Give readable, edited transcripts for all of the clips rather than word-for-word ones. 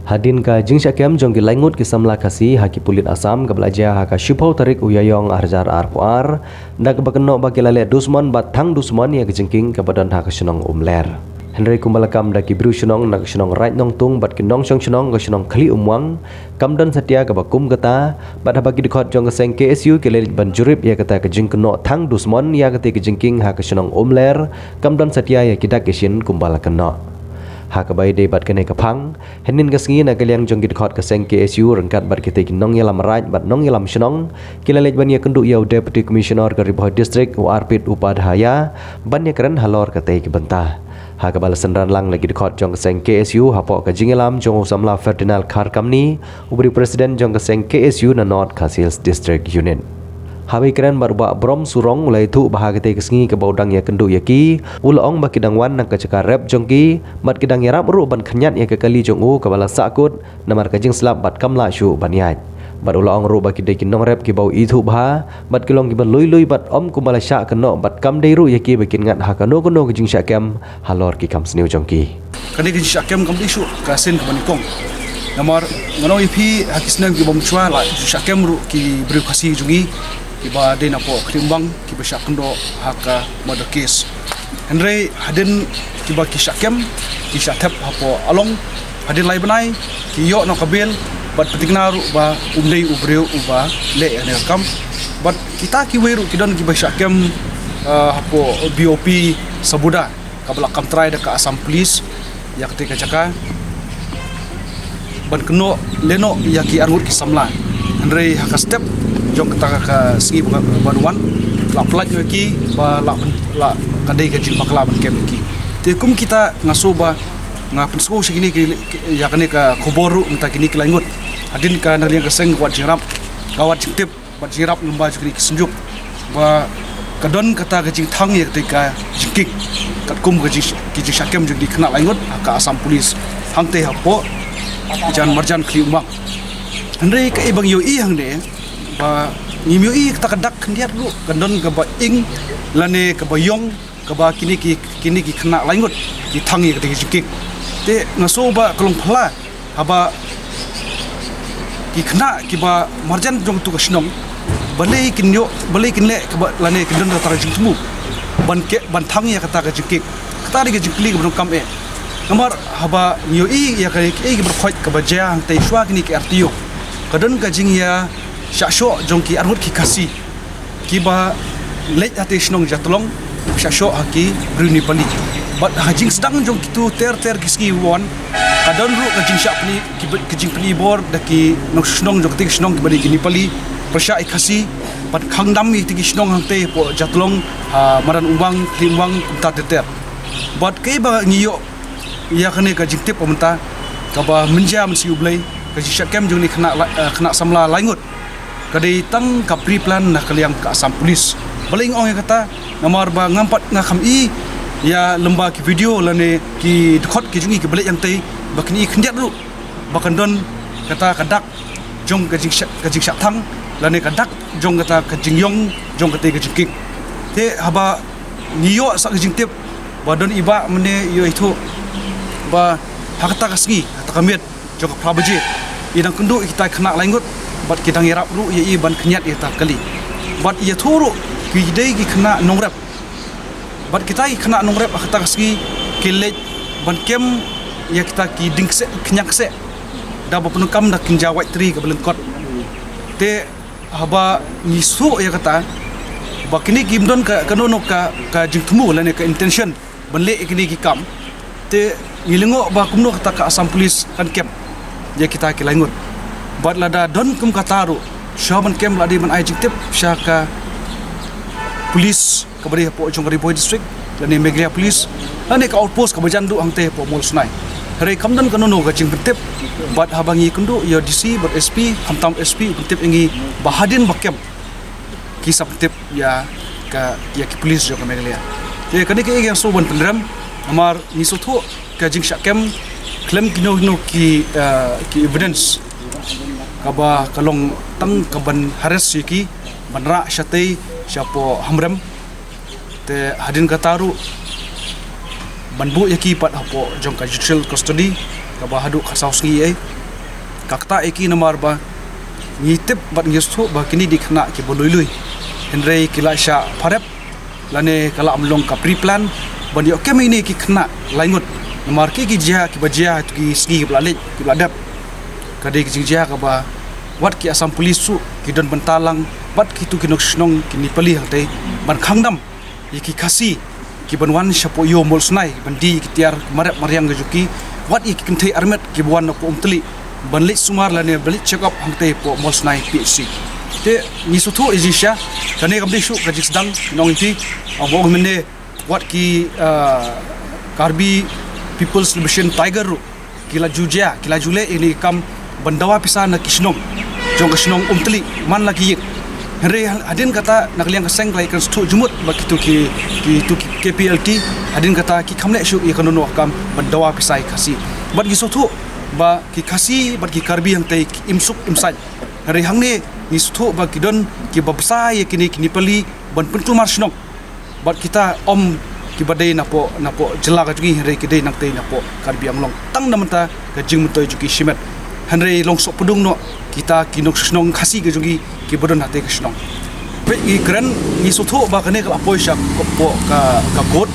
Hadin ka jingsha kem jong ki langut ki samla kasi haki pulit Asam ka belajar haka shupau tarik uyayong arjar arpuar da ka bakno baki lale dusman bat thang dusman ya jengking ka badan haka sunong umler. Henry kumbalakam da ki bru sunong nak sunong right nong tung bat ki nong song sunong ka sunong khli umwang kamdan satya ka bakum kata bat baki dikhot jong ka seng KSU ki lelit ban jurip ya kata ka jengkno thang dusman ya kata ki jengking haka sunong umler kamdan satya ya kidak isin kumbalakno. Hakabai de bat kene kapang henin kasngi na kaliang jonggit khot kaseng KSU rengkat bat kita kinong yalam raj bat nong yalam shnong kilalej bania kenduk yau deputy commissioner ke Riboh district Arpit Upadhaya banya keren halor kate ki bentah hakabal sendran lang lagi dikhot jong kaseng KSU hapo ka jingelam jong samla Ferdinand Kharkamni ubri presiden jong kaseng KSU na North Khasils district unit. Habai keren barba brom surong mulai tu bahagate kesngi ke baudang ya kendu yaki ulong baki dangwan nak kecekar rep jongki mat kidang yarap ru ban khanyat ya ke kali jongu ke bala sakut namar kajing slap bat kamla syu baniat bat ulong ru baki de kinong rep ki bau itu bah bat kilong ki ban lui bat om kumbala sya keno bat kam de ru yaki bakin ngat hakano kono kajing syakem halor ki kam sniu jongki kani kajing syakem kam isu kasen ke banikong namar ngono ipi hakisna ki bom chwa la syakem ru ki beri kasi jungi kiba de napo krimbang kiba syakendo haka murder case Henry hadin kiba ki syakem ki syatep hapo along hadin lai benai ki yo no kabil bat petikna ru ba umdei ubreu uba le ane kam bat kita ki weru kidon kiba syakem hapo BOP sabuda kabla kam try de ka Assam police ya ketika jaka ban keno leno ya ki arut ki samla Henry haka step jong ketaka ka segi banuan la pelaj ki ba la kadai ka jil bakla ban kem ki te kum kita ngasuba ngapen sko segini ki ya kane ka khoboru entah kini ki langut adin ka naliang ka seng wat jirap kawat tip bat jirap lumba segini ki senjuk ba kadon kata ka jing thang ya ketika jikik kat kum ka ki syakem jadi kena langut ka Assam police hang te hapo jan marjan khli umak Henry ka ibang yo i hang de ba ngimiui kita kedak kendiat dulu kendon ke ba ing lane ke bayong ke ba kini ki kena langut ki tangi ke jikik te ngaso ba kolong phala aba ki kena ki ba marjan jong tu kasnong balai kinyo balai kinle ke ba lane kendon ta rajing temu ban tangi ya kata ke jikik kata ri ke jikli ke kam e namar haba ngiyoi ya ke berkhot ke ba jang te shwa kini ke artio kadon ka jing ya syasho jongki arhut ki kasi kiba lej ate snong jatlong syasho haki bruni pali bat hajing sedang jong kitu ter kiski won kadon ru kajing syapni kajing pni bor daki nok snong jong tik snong kibali gini pali persya ikasi bat khangdam mi tik snong hangte po jatlong maran umbang klimbang ta ter bat ke ba ngiyo ya kane kajing tip pementa kaba menjam si ublai kajing syakem jong ni kena samla langut kadai tang kapri plan nak kaliang ka Assam police baling ong kata namar ba ngampat ngakam i ya lemba ki video lane ki dekhot ki jungi ki balik yang tei bakni khendiat lu bakan don kata kadak jong kajing syak thang lane kadak jong kata kajing yong jong kate kajing kik te haba niyo sak kajing tip badon iba mene yo itu ba hakata kasgi kata kamiet jong prabaje idang kendu kita kena langut bat kita ngirap ru ya ban kenyat ya tak kali bat ya turu kidai ki kena nongrap bat kita kena nongrap kata kasgi kelej ban kem ya kita ki dingse kenyak se da ba penukam da kinja white tree ke belengkot te haba misu ya kata ba kini gimdon ka kanono ka jingtemu lane ka intention banle kini ki kam te ngilengo ba kumno kata ka Assam police kan kem ya kita ki langut bat lada don kum kataru syaban kem ladi man ajik tip syaka polis kabari po jong Riboh district lani megria polis lani ka outpost ka bajandu angte po mol sunai hari kamdan kanono ka jing tip bat habangi kundu ya DC bat SP hamtam SP tip ingi bahadin bakem kisap tip ya ki polis jong megria ye kani ke yang so ban pendram amar nisotho ka jing syakem claim kino ki evidence kaba kalong tang kaban hares yaki banra syatei syapo hamram te hadin kataru banbu yaki pat hapo jong ka judicial custody kaba hadu khasau sngi ai kakta eki namar ba ngitip bat ngistu ba kini dikena ki bolului henry kilasha parep lane kala amlong ka pre-plan ban yo kem ini ki kena laingut namar ki jia ki bajia tu ki sgi ki blalet ki bladap kade ki jia ka ba wat ki asam polis su ki don bentalang bat ki tu ki nok snong ki ni pali hang te ban khangnam ki khasi ki banwan shapo yo mol snai bandi ki tiar marap mariang gejuki wat ki kentei armet ki buan ko umtli banlit sumar lane balit check up hangte po mosnai PC te ni sutu ejisha kane kabdi shu kajik sedang nong ti abo mene wat ki Karbi People's Liberation Tiger kila jujia kila jule ini kam bandawa pisana kisnong jong kisnong umtli man lagi yik henry adin kata nakliang keseng lai kan stu jumut bakitu ki KPLT adin kata ki kamle shu ikonono kam bandawa pisai kasi bat gi sutu ba ki khasi bat ki Karbi yang tei imsuk imsaj hari hang ni nistu ba kidon ki babsa ye kini pali ban pentul marsnok bat kita om ki badai napo jela ka jugi hari kidai nak tei napo Karbi anglong tang namanta ka jing mutoi jugi shimet hanrei longsok pedung no kita kinok snong khasi ka jugi ki bodon hate ka snong pe i kren ni sutu ba kane ka apoi syak ko ka kot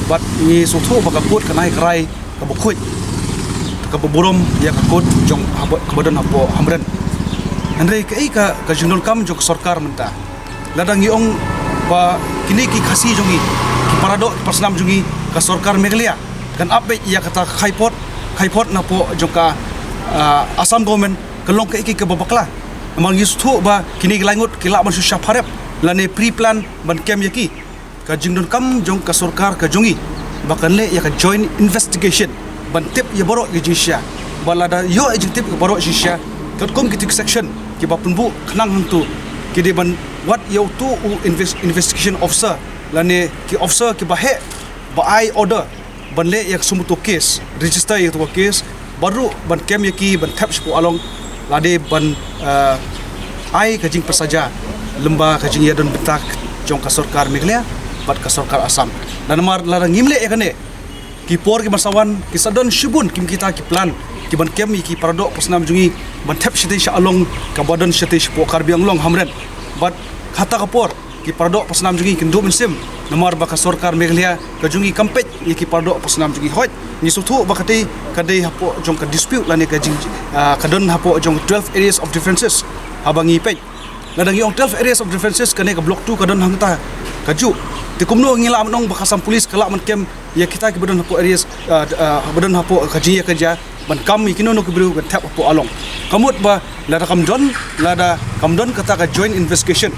bat ni sutu ba ka kot ka nai krai ka bukhoi kaboborom ya kakot jong kabadan apo hamren andre kai ka junul kam jong sarkar menta ladang yong ba kini ki khasi jongi ki parado pasnam jongi ka sarkar Meghalaya kan ape ya kata khaipot na po jong ka Assam government kalong kai ki babakla amang yustu ba kini langut kila man susya pharep lane pre-plan ban kem yaki ka junul kam jong ka sarkar ka jongi bakan le ya ka joint investigation bantip ya borok ge jisya balada yo ejitip ke borok jisya kom kitik section ki bapun bu kenang hantu ki de ban what yo tu investigation officer lane ki officer ki bahe ba ai order ban le yak sumutu case register ya tu case baru ban kem yaki ban tap spu along lade ban ai kajing persaja lemba kajing ya don betak jong ka sarkar Meghalaya bat ka sarkar Assam dan mar larang ngimle ya kane ki por ki masawan ki sadon shibun kim kita ki plan ki ban kem ki paradok pasnam jungi ban thep shite sha along ka badan shite spo Karbi anglong hamren bat khata ka por ki paradok pasnam jungi ki ndo minsim namar ba ka sarkar Meghalaya ka jungi kampet ki paradok pasnam jungi hot ni sutu ba kadai hapo jong ka dispute lane ka jing kadon hapo jong 12 areas of differences abangi pet ladang yong 12 areas of differences kane ka block 2 kadon hangta kaju tikumno ngila amnong bakasam polis kala man kem ya kita ki badan hapo areas badan hapo kaji ya kerja ban kami kinono ki bru tap hapo along kamut ba lada kamdon kata ka joint investigation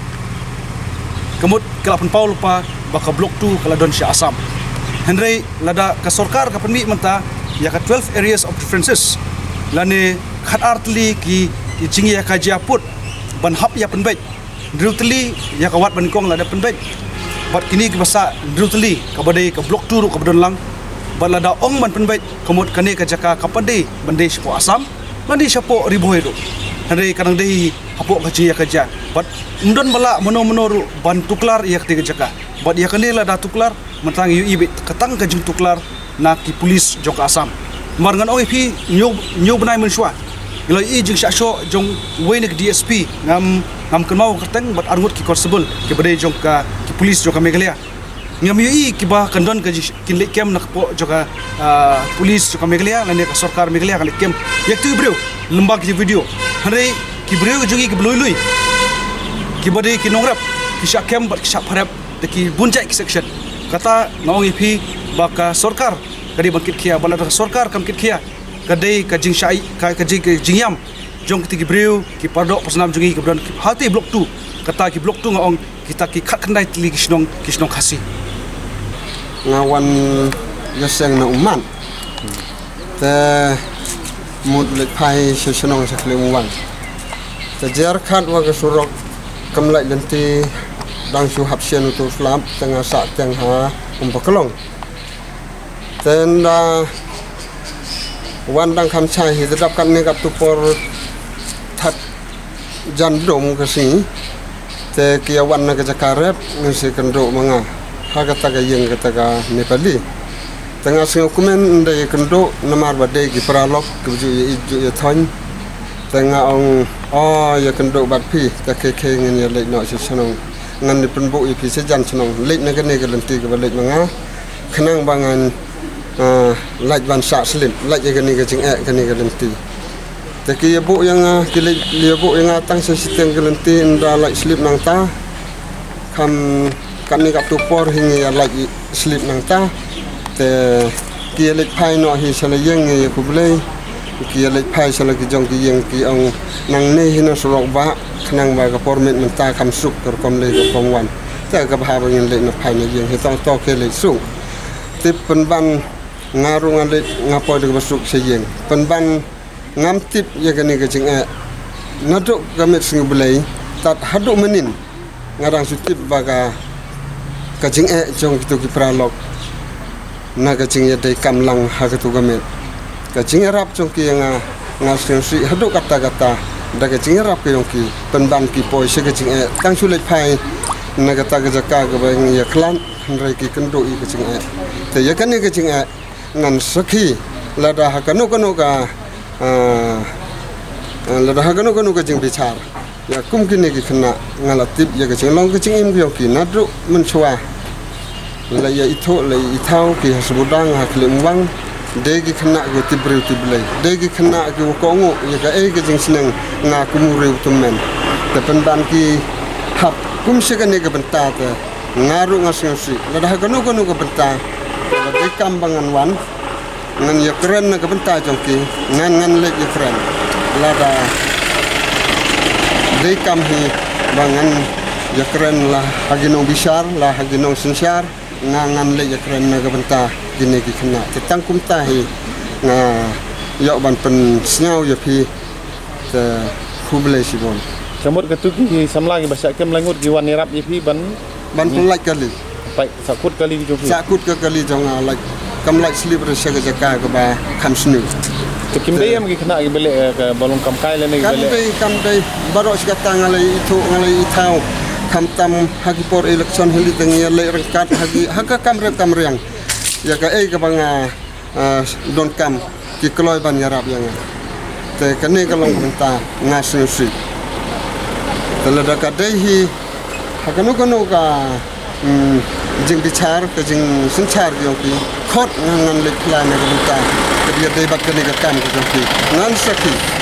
kamut kala pen paul pa baka block 2 kala don sya Assam henry lada ka sarkar ka penmi menta ya ka 12 areas of differences lane khat artli ki jingi ya kaji aput ban hap ya penbet drutli ya ka wat ban kong lada penbet bat kini ki basa drutli ka badai ka block 2 ka badon lang balada ong man penbet kamut kane ka jaka ka padai bandai spo Assam mandi spo riboy do henry kanang dei hapo ka ji ya kaja bat undon bala mono ban tuklar ya ka jaka bat ya kane lada tuklar mentang yu ibe katang ka jing tuklar na ki polis jok Assam marngan oi phi nyu benai menswa ilo i jing sho jong wene ke DSP ngam kenau kerteng bat arngut ki constable ki badai jong ka ki polis jok Meghalaya ngam yu i ki ba kandon ka kin le kem nak po jok polis jok Meghalaya lane ka sarkar Meghalaya ka le kem yak tu breu lembak ki video hare ki breu jogi ki bloi ki badai ki nongrap ki syak kem bat ki syak pharap te ki bunjai ki section kata ngong i phi ba ka sarkar kadi bangkit khia bala ka sarkar kam kit khia kadai ka jing shai ka jingyam jong ki breu ki pardok pasnam jungi ki bran hati block 2 kata ki block 2 ngong kita ki khat khandai tli kisnong khasi ngawan yaseng na uman te mut le pai shisnong sakle uwan te jar khat wa ka surok kamlai lenti dang su hapsian utu slam tengah sa teng ha umbaklong tenda wan dang kham chai hi dap kan ne kap tu por that jan dom ka si te kia wan na ka jakarep ngisi kan do manga ha ka ta ga yeng ka ta ga Nepali tengah sing kumen ndai kan do namar badai ki pralok ku ju ye thon tengah ong ya kenduk bat pi ta ke ngin ya lek no senong ngan ni penbu ipi sejan senong lek na ke ne ke lenti ke lek manga kenang bangan lek ban sa slim lek ke ni ke jing ke ni ke lenti ta ki bu yang ki lek li bu yang tang sistem ke lenti nda lek slip nang ta kam kan ni kap tu por hing ya lek slip nang ta te ki lek pai no hi sala yeng ye ku blei ki lek pai sala ki jong ki yeng ki ong nang ne hina surok ba kenang ba ka pormet menta kam suk kor kom le ko kom wan ta ka ba ba yin lek na pai ne yeng he tong to ke lek suk tip pen ban ngarung lek ngapo de basuk se yeng pen ban ngam tip ya ka ni ka jing naduk ka met sing blei tat haduk menin ngarang su tip ba ka jing jong ki to ki pralok na ka jing ya dei kam lang ha ka tu ka met ka jing rap jong ki nga ngasing si haduk kata-kata da ka jing rap ke jong ki penban ki poi se ka jing tang su lek pai na ka ta ka jaka ka ba ya klan rai ki kendo i ka jing te ya kan ni ka jing ngan sakhi lada ha kanu kanu ka lada ha kanu kanu ka jing bichar ya kum ki ni ki khna ngala tip ya ka jing long ka jing im ki jong ki nadru menchwa la ya itho la ithau ki hasbudang ha klim wang degi kena go tibreu tiblei degi kena go kongo ya ka ke jing seneng nga kumureu tumen te penban ki hap kum sekane ke benta te ngaru ngasing si lada kanu kanu ke benta lada kambangan wan ngan ya keren ke benta jongki ngan lek ya keren lada de kam hi bangan ya keren lah haginong bisar lah haginong sensyar ngan lek ya keren ke benta gini ki kena tetang kum tahi nga yok ban pen snyau ya pi te kuble sibon Kamut ketuki samla ki basak kem langut ki wan nirap ipi ban pelak kali pai sakut kali ki joki sakut ke kali jong like kam like slip re sega jaka ke ba kam snu to kim dei am ki kena ki bele ke balong kam kai le ne bele kam dei barok sikata ngalai itu ngalai itau kam tam hagi por election heli tengia le rengkat hagi haka kam riang ya ka ke banga don kam ki kloi ban yarap yang te kene kalong benta ngasnu si telada ka dei hi hakanu kanu ka jing bichar ka jing sunchar ki khot ngan le plan ne benta ke dia dei bak kene ka kam ki ngan sakhi